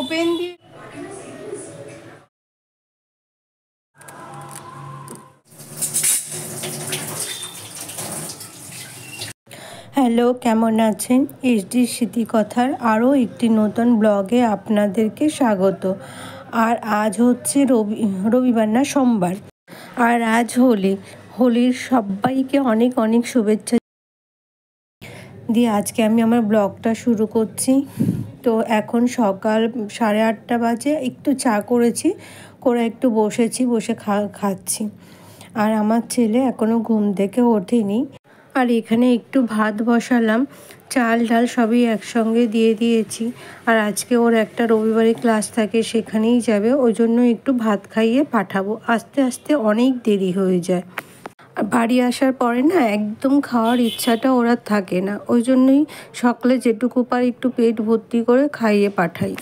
Open দিয়ে hello, কেমন আছেন? এসডি স্মৃতিকথার আরও একটি নতুন ব্লগে আপনাদেরকে স্বাগত। আর আজ হচ্ছে রবিবার না, সোমবার। আর আজ হোলির সবাইকে অনেক অনেক শুভেচ্ছা দিয়ে আজকে আমি আমার ব্লগটা শুরু করছি। তো এখন সকাল 8:30 বাজে। একটু চা করেছি, করে একটু বসে খাচ্ছি। আর আমার ছেলে এখনও ঘুম থেকে ওঠেনি। আর এখানে একটু ভাত বসালাম, চাল ডাল সবই একসঙ্গে দিয়ে দিয়েছি। আর আজকে ওর একটা রবিবারে ক্লাস থাকে, সেখানেই যাবে, ওই জন্য একটু ভাত খাইয়ে পাঠাবো। আস্তে আস্তে অনেক দেরি হয়ে যায়। আর বাড়ি আসার পরে না একদম খাওয়ার ইচ্ছাটা ওরা থাকে না, ওই জন্যই সকালে যেটুকু পারি একটু পেট ভর্তি করে খাইয়ে পাঠাই।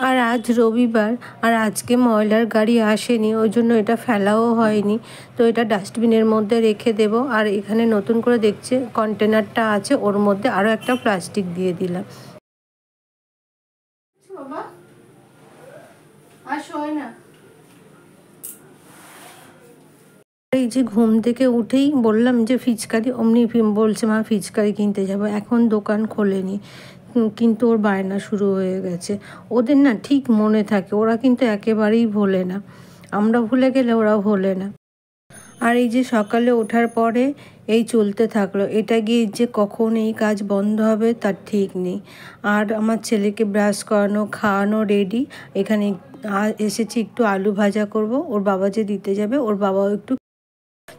আর আজ রবিবার, আর আজকে ময়লার গাড়ি আসেনি, ওই জন্য এটা ফেলাও হয়নি। তো এটা ডাস্টবিনের মধ্যে রেখে দেব। আর এখানে নতুন করে দেখছে কন্টেনারটা আছে, ওর মধ্যে আরও একটা প্লাস্টিক দিয়ে দিলাম। এই যে ঘুম থেকে উঠেই বললাম যে ফিচকারি, অমনি বলছে মা ফিচকারি কিনতে যাব। এখন দোকান খোলেনি, কিন্তু ওর বায়না শুরু হয়ে গেছে। ওদের না ঠিক মনে থাকে, ওরা কিন্তু একেবারেই ভোলে না। আমরা ভুলে গেলে ওরা ভোলে না। আর এই যে সকালে ওঠার পরে এই চলতে থাকলো, এটা গিয়ে যে কখন এই কাজ বন্ধ হবে তার ঠিক নেই। আর আমার ছেলেকে ব্রাশ করানো, খাওয়ানো রেডি। এখানে এসেছি একটু আলু ভাজা করব, ওর বাবা যে দিতে যাবে, ওর বাবাও একটু,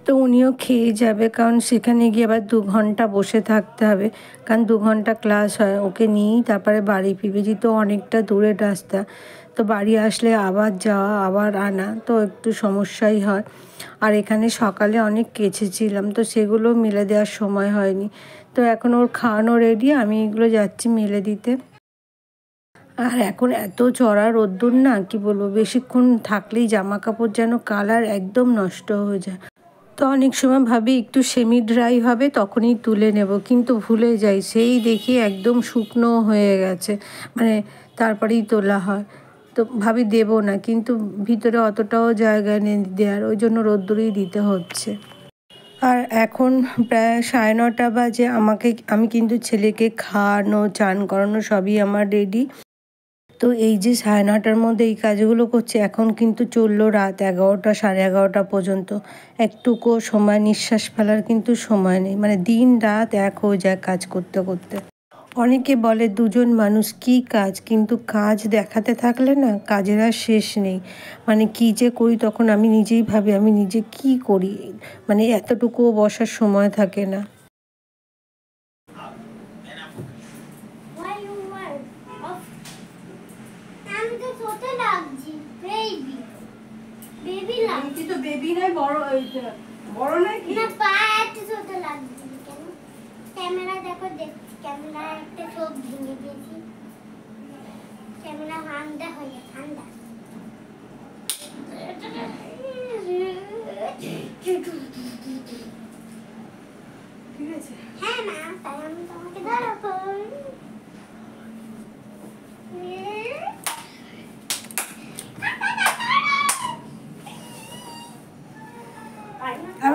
তো উনিও খেয়ে যাবে, কারণ সেখানে গিয়ে আবার 2 ঘন্টা বসে থাকতে হবে, কারণ 2 ঘন্টা ক্লাস হয়। ওকে নিয়েই তারপরে বাড়ি ফিরবে, যেহেতু অনেকটা দূরের রাস্তা। তো বাড়ি আসলে আবার যাওয়া আবার আনা, তো একটু সমস্যাই হয়। আর এখানে সকালে অনেক কেচেছিলাম, তো সেগুলো মেলে দেওয়ার সময় হয়নি। তো এখন ওর খাওয়ানো রেডি, আমি এগুলো যাচ্ছি মেলে দিতে। আর এখন এত চড়া রোদ্দুর না, কি বলবো, বেশিক্ষণ থাকলেই জামা কাপড় যেন কালার একদম নষ্ট হয়ে যায়। তো অনেক সময় ভাবি একটু সেমি ড্রাই হবে তখনই তুলে নেব, কিন্তু ভুলে যাই, সেই দেখি একদম শুকনো হয়ে গেছে, মানে তারপরেই তোলা হয়। তো ভাবি দেবো না, কিন্তু ভিতরে অতটাও জায়গা নেই দেওয়ার, ওই জন্য রোদ্দুরেই দিতে হচ্ছে। আর এখন প্রায় 9:30 বাজে। আমি কিন্তু ছেলেকে খাওয়ানো, চান করানো সবই আমার রেডি। তো এই যে 9:30টার মধ্যে এই কাজগুলো করছে, এখন কিন্তু চললো রাত 11টা 11:30 পর্যন্ত। একটুকুও সময়, নিঃশ্বাস ফেলার কিন্তু সময় নেই, মানে দিন রাত এক হয়ে যায় কাজ করতে করতে। অনেকে বলে দুজন মানুষ কি কাজ, কিন্তু কাজ দেখাতে থাকলে না কাজের আর শেষ নেই। মানে কি যে করি, তখন আমি নিজেই ভাবি আমি নিজে কি করি, মানে এতটুকুও বসার সময় থাকে না। বেবি নয়, বড় নাকি না, পা একটু ছোট লাগছে কেন? ক্যামেরা দেখো, ক্যামেরা একটা চোখ ভেঙে দিয়েছি, ক্যামেরা ঠান্ডা হয়ে ঠান্ডা। ঠিক আছে, হ্যাঁ মা, তাই আমি তোমাকে ধরাবো।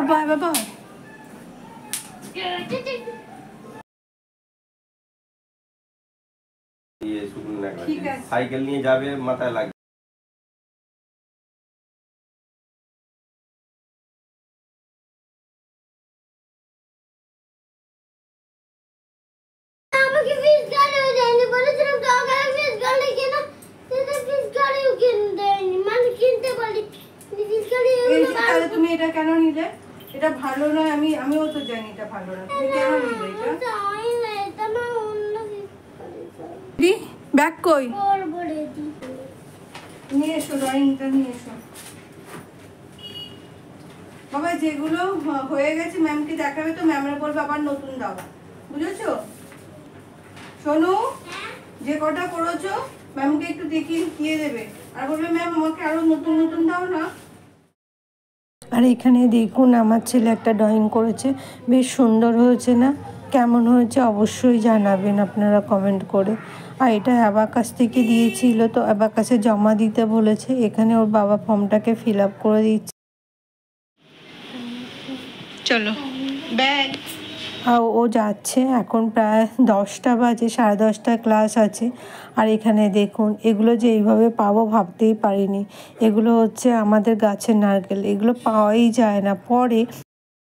বাবা সাইকেল নিয়ে যাবে, মাথায় লাগবে। আমাকে ফিশ গাড়িও দেয়নি, বলেছিলাম দরকার ফিশ গাড়ি কেনা, সেটা ফিশ গাড়িও কিনতে দেয়নি, মানে কিনতে বলি ফিশ গাড়ি। তাহলে তুমি এটা কেন নিলে? এটা ভালো নয়, আমিও তো জানি এটা ভালো না, তুমি কেন নিলে এটা? এটা না অন্য দি ব্যাগ কই? করব রেডি, নিয়ে এসো, ড্রয়িংটা নিয়ে এসো বাবা। যেগুলো হয়ে গেছে ম্যামকে দেখাবে, তো ম্যামরা বলবে আবার নতুন দাও, বুঝেছো? শোনো, যে কটা করেছো ম্যামকে একটু দেখিয়ে দেবে, আর বলবে ম্যাম আমাকে আরো নতুন নতুন দাও না। আর এখানে দেখুন আমার ছেলে একটা ড্রয়িং করেছে, বেশ সুন্দর হয়েছে না? কেমন হয়েছে অবশ্যই জানাবেন আপনারা কমেন্ট করে। আর এটা অ্যাবাকাস থেকে দিয়েছিল, তো অ্যাবাকাসে জমা দিতে বলেছে। এখানে ওর বাবা ফর্মটাকে ফিল আপ করে দিচ্ছে। চলো ব্যাগ। আর ও যাচ্ছে, এখন প্রায় 10টা বাজে, 10:30টায় ক্লাস আছে। আর এখানে দেখুন, এগুলো যে এইভাবে পাবো ভাবতেই পারিনি। এগুলো হচ্ছে আমাদের গাছের নারকেল, এগুলো পাওয়াই যায় না। পরে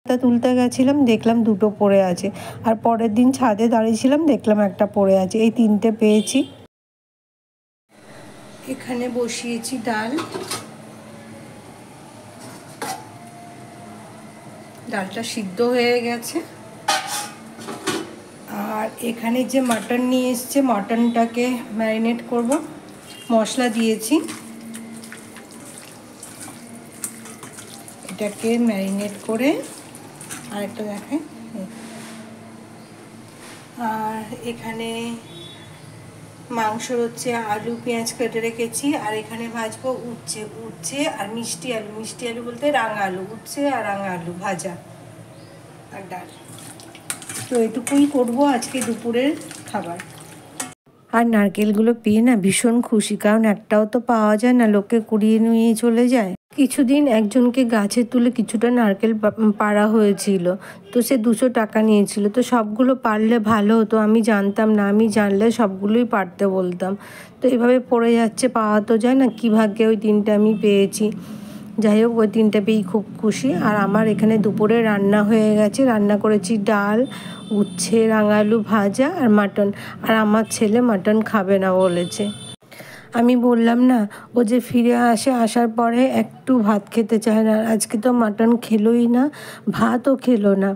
তুলতে গেছিলাম, দেখলাম 2টো পড়ে আছে। আর পরের দিন ছাদে দাঁড়িয়েছিলাম, দেখলাম একটা পড়ে আছে। এই 3টে পেয়েছি। এখানে বসিয়েছি ডাল, ডালটা সিদ্ধ হয়ে গেছে। আর এখানে যে মাটন নিয়ে এসছে, মাটনটাকে ম্যারিনেট করব। মশলা দিয়েছি, এটাকে ম্যারিনেট করে আরেকটা দেখাই। আর এখানে মাংস হচ্ছে আলু পেঁয়াজ কেটে রেখেছি। আর এখানে ভাজবো উচ্ছে আর মিষ্টি আলু বলতে রাঙা আলু, উচ্ছে আর রাঙা আলু ভাজা, আর ডাল। তো এটুকুই করবো আজকে দুপুরের খাবার। আর নারকেলগুলো পেয়ে না ভীষণ খুশি, কারণ একটাও তো পাওয়া যায় না, লোকে কুড়িয়ে নিয়ে চলে যায়। কিছুদিন একজনকে গাছে তুলে কিছুটা নারকেল পাড়া হয়েছিল, তো সে 200 টাকা নিয়েছিল। তো সবগুলো পারলে ভালো হতো, আমি জানতাম না, আমি জানলে সবগুলোই পারতে বলতাম। তো এভাবে পড়ে যাচ্ছে, পাওয়া তো যায় না। কী ভাগ্যে ওই 3টে আমি পেয়েছি। যাই হোক, ওই 3টে পেয়েই খুব খুশি। আর আমার এখানে দুপুরে রান্না হয়ে গেছে। রান্না করেছি ডাল, উচ্ছে, রাঙা আলু ভাজা আর মাটন। আর আমার ছেলে মাটন খাবে না বলেছে। আমি বললাম না, ও যে ফিরে আসে, আসার পরে একটু ভাত খেতে চায় না। আজকে তো মাটন খেলোই না, ভাতও খেলো না।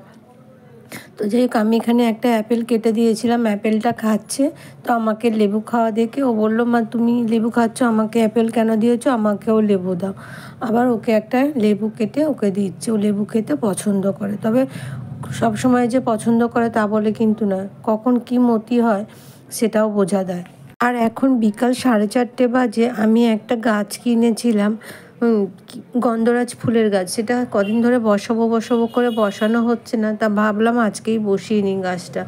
তো যাই হোক, আমি এখানে একটা অ্যাপেল কেটে দিয়েছিলাম, অ্যাপেলটা খাচ্ছে। তো আমাকে লেবু খাওয়া দেখে ও বললো, মা তুমি লেবু খাচ্ছ, আমাকে অ্যাপেল কেন দিয়েছো, আমাকেও লেবু দাও। আবার ওকে একটা লেবু কেটে ওকে দিচ্ছে। ও লেবু খেতে পছন্দ করে, তবে সব সময় যে পছন্দ করে তা বলে কিন্তু না, কখন কি মতি হয় সেটাও বোঝা দেয়। আর এখন বিকাল 4:30 বাজে। আমি একটা গাছ কিনেছিলাম, গন্ধরাজ ফুলের গাছ। সেটা কদিন ধরে বসাবো করে বসানো হচ্ছে না, তা ভাবলাম আজকেই বসিয়ে নিই গাছটা,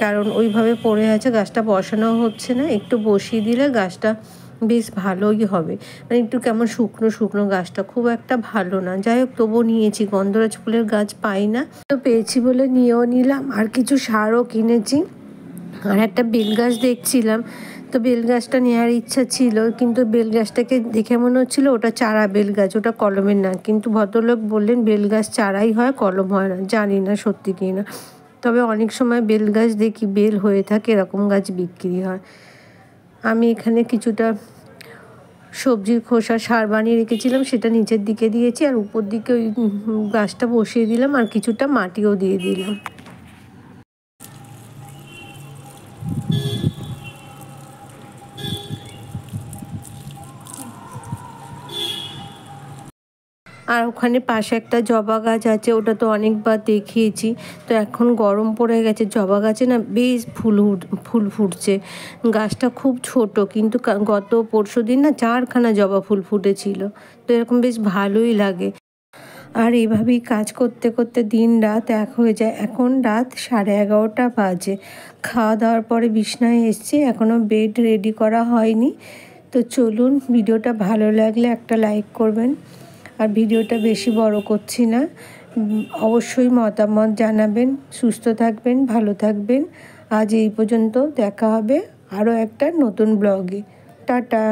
কারণ ওইভাবে পড়ে আছে, গাছটা বসানো হচ্ছে না। একটু বসিয়ে দিলে গাছটা বেশ ভালোই হবে। মানে একটু কেমন শুকনো গাছটা খুব একটা ভালো না। যাই হোক, তবুও নিয়েছি, গন্ধরাজ ফুলের গাছ পাই না, তো পেয়েছি বলে নিয়েও নিলাম। আর কিছু সারও কিনেছি। আর একটা বেল গাছ দেখছিলাম, তো বেল গাছটা নেওয়ার ইচ্ছা ছিল, কিন্তু বেল গাছটাকে দেখে মনে হচ্ছিলো ওটা চারা বেল গাছ, ওটা কলমের না। কিন্তু ভদ্রলোক বললেন বেল গাছ চারাই হয়, কলম হয় না। জানি না সত্যি কি না, তবে অনেক সময় বেল গাছ দেখি বেল হয়ে থাকে, এরকম গাছ বিক্রি হয়। আমি এখানে কিছুটা সবজির খোসা সার বানিয়ে রেখেছিলাম, সেটা নিচের দিকে দিয়েছি। আর উপর দিকে ওই গাছটা বসিয়ে দিলাম, আর কিছুটা মাটিও দিয়ে দিলাম। আর ওখানে পাশে একটা জবা গাছ আছে, ওটা তো অনেকবার দেখিয়েছি। তো এখন গরম পড়ে গেছে, জবা গাছে না বেশ ফুল ফুটছে। গাছটা খুব ছোট, কিন্তু গত পরশুদিন না 4খানা জবা ফুল ফুটেছিল। তো এরকম বেশ ভালোই লাগে। আর এইভাবেই কাজ করতে করতে দিন রাত এক হয়ে যায়। এখন রাত 11:30 বাজে। খাওয়া দাওয়ার পরে বিছনায় এসছি, এখনও বেড রেডি করা হয়নি। তো চলুন, ভিডিওটা ভালো লাগলে একটা লাইক করবেন। আর ভিডিওটা বেশি বড় করছি না। অবশ্যই মতামত জানাবেন। সুস্থ থাকবেন, ভালো থাকবেন। আজ এই পর্যন্ত, দেখা হবে আরও একটা নতুন ব্লগে। টাটা।